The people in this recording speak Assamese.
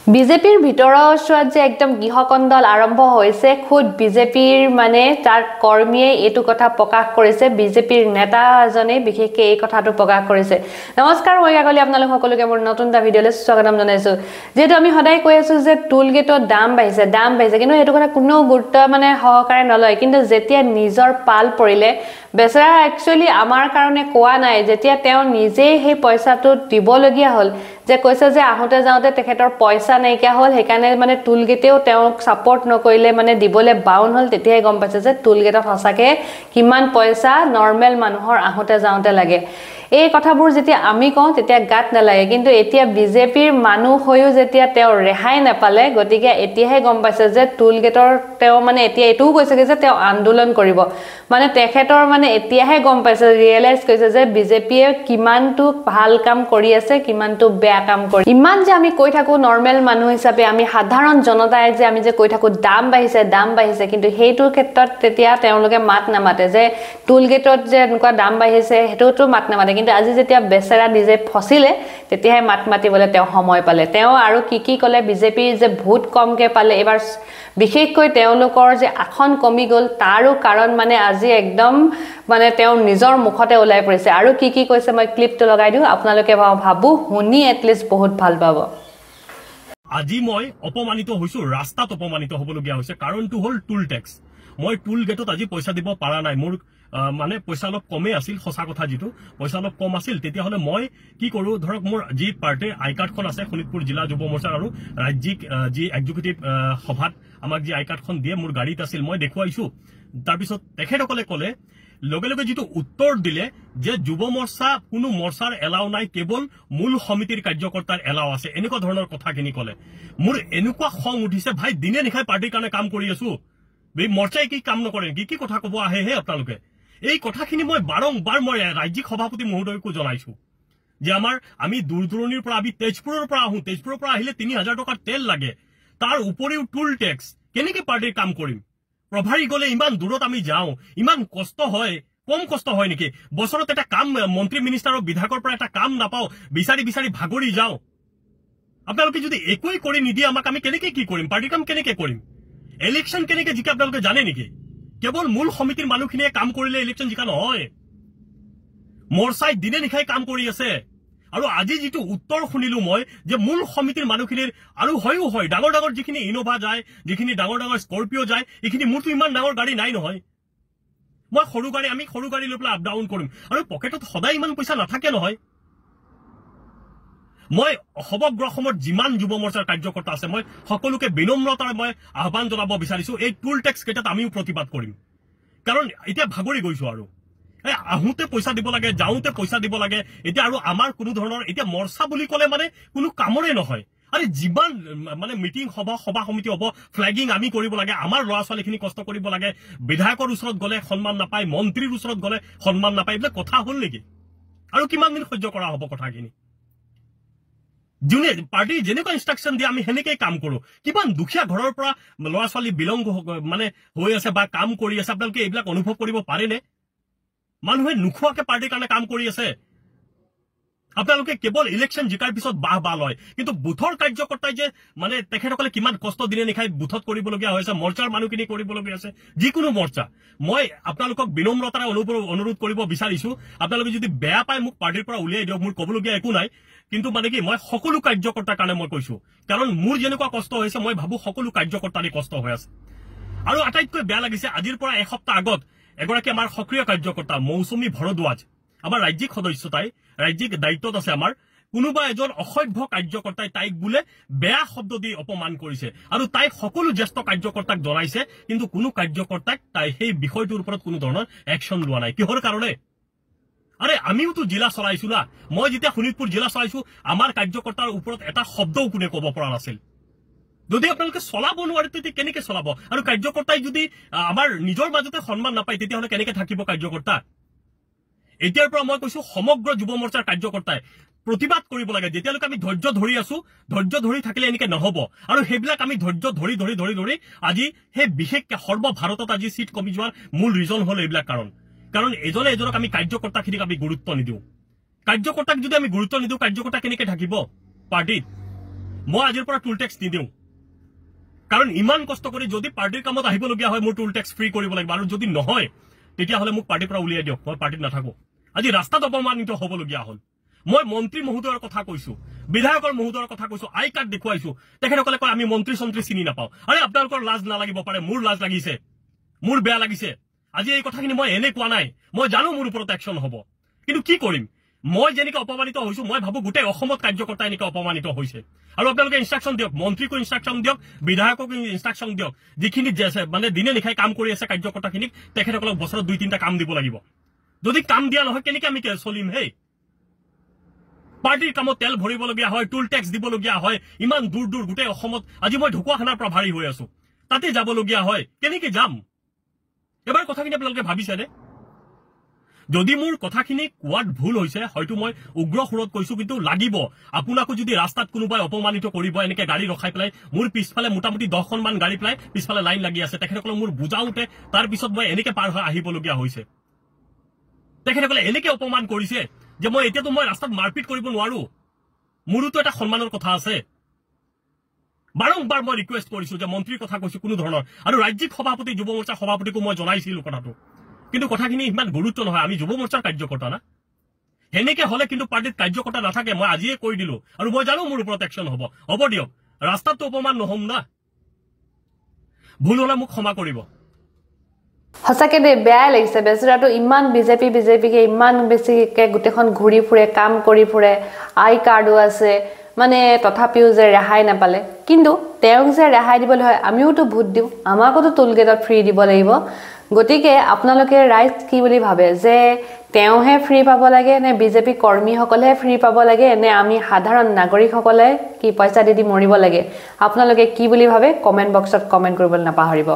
বিজেপিৰ ভিতৰছোৱাত যে একদম গৃহকন্দল আৰম্ভ হৈছে খুদ বিজেপিৰ মানে তাৰ কৰ্মীয়ে এইটো কথা প্ৰকাশ কৰিছে বিজেপিৰ নেতাজনে বিশেষকৈ এই কথাটো প্ৰকাশ কৰিছে নমস্কাৰ মই কাকলি আপোনালোক সকলোকে মোৰ নতুন এটা ভিডিঅলৈ স্বাগতম জনাইছো যেটো আমি সদায় কৈ আছো যে টুল গেটৰ দাম বাঢ়িছে কিন্তু এটো কথা কোনো গুৰুত্ব মানে সহকাৰে নলয় কিন্তু যেতিয়া নিজৰ পাল পৰিলে বেচৰা একচুয়ালি আমাৰ কাৰণে কোৱা নাই যেতিয়া তেওঁ নিজে সেই পইচাটো দিবলগীয়া হল যে কৈছে যে আহোতে যাওতে তেখেতৰ পইচা নাইকিয়া হল হেকানে মানে টুল গেটেও তেওঁক সাপোৰ্ট নকৰিলে মানে দিবলে বাউন হল তেতিয়াই গম পাইছে যে টুল গেটত হসাকে কিমান পইচা নরমাল মানুহৰ আহোতে যাওতে লাগে এই কথাবোৰ যেতিয়া আমি কওঁ তেতিয়া গাত নালাগে কিন্তু এতিয়া বিজেপিৰ মানুহ হৈও যেতিয়া তেওঁ ৰেহাই নাপালে গতিকে এতিয়াহে গম পাইছে যে টুল গেটৰ তেওঁ মানে এতিয়া এটোও কৈছে যে তেওঁ আন্দোলন কৰিব মানে তেখেতৰ মানে এতিয়াহে গম পাইছে ৰিয়েলাইজ কৰিছে যে বিজেপিয়ে কিমানটো ভাল কাম কৰি আছে কিমানটো বেয়া কাম কৰি ইমান যে আমি কৈ থাকো নৰমাল মানুহ হিচাপে আমি সাধাৰণ জনতাই যে আমি যে কৈ থাকো দাম বাঢ়িছে কিন্তু হেইটোৰ ক্ষেত্ৰত তেতিয়া তেওঁলোকে মাত নামাতে যে টুল গেটত যে এনেকুৱা দাম বাঢ়িছে হেটোটো মাত নামাতে কিন্তু আজি যেতিয়া বেচেৰা নিজে ফসিলে তেতিয়াহে মাত মাতিবলে তেওঁ সময় পালে তেওঁ আৰু কি কলে বিজেপিৰ যে ভোট কমকে পালে এবাৰ বিশেষকৈ তেওঁলোকৰ যে আসন কমি গল তাৰো কাৰণ মানে আজি একদম মানে তেওঁ নিজৰ মুখতে ওলাই পৰিছে আৰু কি কৈছে মই ক্লিপটো লগাই দিও আপোনালোকে ভাবু শুনি এটলিষ্ট বহুত ভাল পাব আজি মই অপমানিত হৈছো ৰাস্তাত অপমানিত হবলগীয়া হৈছে কাৰণটো হল টুল টেক্স মই টুল গেটত আজি পইচা দিব পাৰা নাই মোৰ মানে পইচা অলপ কমে আছিল সঁচা কথা যেটো পইচা অলপ কম আছিল তেতিয়া হলে মই কি কৰো ধৰক মোৰ জি পাৰ্টিৰ আই কাৰ্ডখন আছে শোণিতপুৰ জিলা যুৱ মৰ্চাৰ আৰু ৰাজ্যিক জি এক্সিকিউটিভ সভাত আমাক জি আই কাৰ্ডখন দিয়ে মোৰ গাড়ীত আছিল মই দেখুৱাইছো তাৰ পিছত তেখেতসকলে কলে লগে যেটো উত্তৰ দিলে যে যুৱ মৰ্চা কোনো মৰ্চাৰ এলাও নাই কেৱল মূল সমিতিৰ কাৰ্যকৰ্তাৰ এলাও আছে এনেকুৱা ধৰণৰ কথাখিনি কলে মোৰ এনেকুৱা খং উঠিছে ভাই দিনে নিখাই পাৰ্টিৰ কাৰণে কাম কৰি আছো বে মৰ্চাই কি কাম নকৰে কি কথা কব আহে হে আপোনালোকে এই কথাখিনি মই বাৰংবাৰ মই ৰাজ্যিক সভাপতি মহোদয়কো জনাইছো যে আমি দূৰদূৰণিৰ পৰা আমি তেজপুৰৰ পৰা আহিলে 3000 টকাৰ তেল লাগে তাৰ উপৰিও টুল টেক্স কেনেকে পাৰ্টিৰ কাম কৰিম প্ৰভাৰী গলে ইমান দূৰত আমি যাও ইমান কষ্ট হয় কম কষ্ট হয় নেকি বছৰত এটা কাম মন্ত্ৰী মিনিষ্টাৰ আৰু বিধায়কৰ পৰা এটা কাম নাপাও বিচাৰি ভাগৰি যাও আপোনালোকে যদি একোই কৰি নিদিয়ে আমাক আমি কেনেকে কি কৰিম পাৰ্টিৰ কাম কেনেকে কৰিম ইলেকশন কেনেকে জিকা আপোনালোকে জানে নেকি কেৱল মূল সমিতিৰ মানুহখিনিয়ে কাম কৰিলে ইলেকশন জিকা নহয় মৰ্চাই দিনে নিখাই কাম কৰি আছে আৰু আজি যেটো উত্তৰ শুনিলো মই যে মূল সমিতিৰ মানুহখিনিৰ আৰু হয় ডাঙৰ যিখিনি ইনোভা যায় যিখিনি ডাঙৰ স্কৰপিঅ যায় এইখিনি মোৰটো ইমান ডাঙৰ গাড়ী নাই নহয় মই আমি সৰু গাড়ী লৈ পেলাই আপ ডাউন কৰিম আৰু পকেটত সদায় ইমান পইচা নাথাকে নহয় মই সমগ্ৰ অসমৰ যিমান যুৱ মৰ্চাৰ কাৰ্যকৰ্তা আছে মই সকলোকে বিনম্ৰতাৰে মই আহ্বান জনাব বিচাৰিছো এই টুল টেক্স কেইটাত আমিও প্ৰতিবাদ কৰিম কাৰণ এতিয়া ভাগৰি গৈছো আৰু আহোতে পইচা দিব লাগে যাওতে পইচা দিব লাগে এতিয়া আৰু আমাৰ কোনো ধৰণৰ এতিয়া মৰ্চা বুলি কলে মানে কোনো কামৰে নহয় আৰে জীবন মানে মিটিং সভা সমিতি হ'ব ফ্ল্যাগিং আমি কৰিব লাগে আমাৰ ল'ৰা ছোৱালীখিনি কষ্ট কৰিব লাগে বিধায়কৰ ওচৰত গলে সন্মান নাপায় মন্ত্ৰীৰ ওচৰত গলে সন্মান নাপায় এইবিলাক কথা হল নেকি আৰু কিমান দিন সহ্য কৰা হ'ব কথাখিনি জুনে পাৰ্টি যেনেকুৱা ইনষ্ট্ৰাকশন দিয়ে আমি হেনেকৈ কাম কৰো কিমান দুখীয়া ঘৰৰ পৰা ল'ৰা ছোৱালী বিলংগ মানে হৈ আছে বা কাম কৰি আছে আপোনালোকে এইবিলাক অনুভৱ কৰিব পাৰেনে মানুহে নুখুৱাকে পাৰ্টিৰ কাৰণে কাম কৰি আছে আপোনালোকে কেৱল ইলেকশন জিকাৰ পিছত বাহ লয় কিন্তু বুথৰ কাৰ্যকৰ্তাই যে মানে তেখেতসকলে কিমান কষ্ট দিনে নিখাই বুথত কৰিবলগীয়া হৈছে মৰ্চাৰ মানুহখিনি কৰিবলগীয়া আছে যিকোনো মৰ্চা মই আপোনালোকক বিনম্ৰতাৰে অনুৰোধ কৰিব বিচাৰিছো আপোনালোকে যদি বেয়া পায় মোক পাৰ্টিৰ পৰা উলিয়াই দিয়ক মোৰ কবলগীয়া একো নাই কিন্তু মানে কি মই সকলো কাৰ্যকৰ্তাৰ কাৰণে মই কৈছো কাৰণ মোৰ যেনেকুৱা কষ্ট হৈছে মই ভাবো সকলো কাৰ্যকৰ্তাৰে কষ্ট হৈ আছে আৰু আটাইতকৈ বেয়া লাগিছে আজিৰ পৰা এসপ্তাহ আগত এগৰাকী আমাৰ সক্ৰিয় কাৰ্যকৰ্তা মৌচুমী ভৰদ্বাজ আমাৰ ৰাজ্যিক সদস্য তাই ৰাজ্যিক দায়িত্বত আছে আমাৰ কোনোবা এজন অসভ্য কাৰ্যকৰ্তাই তাইক বোলে বেয়া শব্দ দি অপমান কৰিছে আৰু তাই সকলো জ্যেষ্ঠ কাৰ্যকৰ্তাক জনাইছে কিন্তু কোনো কাৰ্যকৰ্তাক তাই সেই বিষয়টোৰ ওপৰত কোনো ধৰণৰ একশন লোৱা নাই কিহৰ কাৰণে আৰে আমিওতো জিলা চলাইছো না মই যেতিয়া শোণিতপুৰ জিলা চলাইছো আমাৰ কাৰ্যকৰ্তাৰ ওপৰত এটা শব্দও কোনে ক'ব পৰা নাছিল যদি আপোনালোকে চলাব নোৱাৰে তেতিয়া কেনেকে চলাব আৰু কাৰ্যকৰ্তাই যদি আমাৰ নিজৰ মাজতে সন্মান নাপায় তেতিয়া হলে কেনেকে থাকিব কাৰ্যকৰ্তা এতিয়াৰ পৰা মই কৈছো সমগ্ৰ যুৱ মৰ্চাৰ কাৰ্যকৰ্তাই প্ৰতিবাদ কৰিব লাগে যেতিয়ালৈকে আমি ধৈৰ্য ধৰি আছো ধৈৰ্য ধৰি থাকিলে এনেকে নহব আৰু হেবিলাক আমি ধৈৰ্য ধৰি আজি হে বিশেষকৈ সৰ্বভাৰতত আজি সিট কমি যোৱাৰ মূল ৰিজন হল এইবিলাক কাৰণ এজনক আমি কাৰ্যকৰ্তাখিনিক আমি গুৰুত্ব নিদিও কাৰ্যকৰ্তাক যদি আমি গুৰুত্ব নিদিও কাৰ্যকৰ্তা কেনেকে থাকিব পাৰ্টিত মই আজিৰ পৰা টুল টেক্স নিদিওঁ কাৰণ ইমান কষ্ট কৰি যদি পাৰ্টিৰ কামত আহিবলগীয়া হয় মোৰ টুল টেক্স ফ্ৰী কৰিব লাগিব আৰু যদি নহয় তেতিয়াহ'লে মোক পাৰ্টিৰ পৰা উলিয়াই দিয়ক মই পাৰ্টিত নাথাকো আজি ৰাস্তাত অপমানিত হ'বলগীয়া হ'ল মই মন্ত্ৰী মহোদয়ৰ কথা কৈছো বিধায়কৰ মহোদয়ৰ কথা কৈছো আই কাৰ্ড দেখুৱাইছো তেখেতসকলে কয় আমি মন্ত্ৰী চন্ত্ৰী চিনি নাপাওঁ আৰে আপোনালোকৰ লাজ নালাগিব পাৰে মোৰ লাজ লাগিছে মোৰ বেয়া লাগিছে আজি এই কথাখিনি মই এনে কোৱা নাই মই জানো মোৰ ওপৰত একশ্যন হ'ব কিন্তু কি কৰিম মই যেনেকৈ অপমানিত হৈছো মই ভাবো গোটেই অসমত কাৰ্যকৰ্তা এনেকৈ অপমানিত হৈছে আৰু আপোনালোকে ইনষ্ট্ৰাকশ্যন দিয়ক মন্ত্ৰীকো ইনষ্ট্ৰাকশ্যন দিয়ক বিধায়ককো ইনষ্ট্ৰাকশ্যন দিয়ক যিখিনি মানে দিনে নিশাই কাম কৰি আছে কাৰ্যকৰ্তাখিনিক তেখেতসকলক বছৰত 2-3টা কাম দিব লাগিব যদি কাম দিয়া নহয় কেনেকৈ আমি চলিম হে পাৰ্টিৰ কামত তেল ভৰিবলগীয়া হয় টুল টেক্স দিবলগীয়া হয় ইমান দূৰ দূৰ গোটেই অসমত আজি মই ঢকুৱাখানাৰ পৰা ভাৰী হৈ আছো তাতে যাবলগীয়া হয় কেনেকৈ যাম এবাৰ কথাখিনি আপোনালোকে ভাবিছেনে যদি মোৰ কথাখিনি কোৱাত ভুল হৈছে হয়তো মই উগ্ৰ সুৰত কৈছো কিন্তু লাগিব আপোনাকো যদি ৰাস্তাত কোনোবাই অপমানিত কৰিব এনেকৈ গাড়ী ৰখাই পেলাই মোৰ পিছফালে মোটামুটি 10খনমান গাড়ী পেলাই পিছফালে লাইন লাগি আছে তেখেতসকলক মোৰ বুজাওঁতে তাৰ পিছত মই এনেকৈ পাৰ হৈ আহিবলগীয়া হৈছে তেখেতসকলে এনেকৈ অপমান কৰিছে যে মই এতিয়াতো মই ৰাস্তাত মাৰপিট কৰিব নোৱাৰো মোৰোতো এটা সন্মানৰ কথা আছে বাৰম্বাৰ মই ৰিকুৱেষ্ট কৰিছো যে মন্ত্ৰীৰ কথা কৈছো কোনো ধৰণৰ আৰু ৰাজ্যিক সভাপতি যুৱ মৰ্চাৰ সভাপতিকো মই জনাইছিলো কথাটো কিন্তু কথাখিনি ইমান গুৰুত্ব নহয় আমি যুৱ মৰ্চাৰ কাৰ্যকৰ্তা না সেনেকে হলে কিন্তু পাৰ্টিত কাৰ্যকৰ্তা নাথাকে মই আজিয়ে কৈ দিলো আৰু মই জানো মোৰ ওপৰত একশ্যন হ'ব দিয়ক ৰাস্তাততো অপমান নহম না ভুল হলে মোক ক্ষমা কৰিব সঁচাকে দেই বেয়াই লাগিছে বেচৰাটো ইমান বিজেপিকে ইমান বেছিকে গোটেইখন ঘূৰি ফুৰে কাম কৰি ফুৰে আই কাৰ্ডো আছে মানে তথাপিও যে ৰেহাই নাপালে কিন্তু তেওঁক যে ৰেহাই দিবলৈ হয় আমিওতো ভোট দিওঁ আমাকোতো টোল গেটত ফ্ৰী দিব লাগিব গতিকে আপোনালোকে ৰাইট কি বুলি ভাবে যে তেওঁহে ফ্ৰী পাব লাগে নে বিজেপি কৰ্মীসকলেহে ফ্ৰী পাব লাগে নে আমি সাধাৰণ নাগৰিকসকলে কি পইচা দি মৰিব লাগে আপোনালোকে কি বুলি ভাবে কমেণ্ট বক্সত কমেণ্ট কৰিবলৈ নাপাহৰিব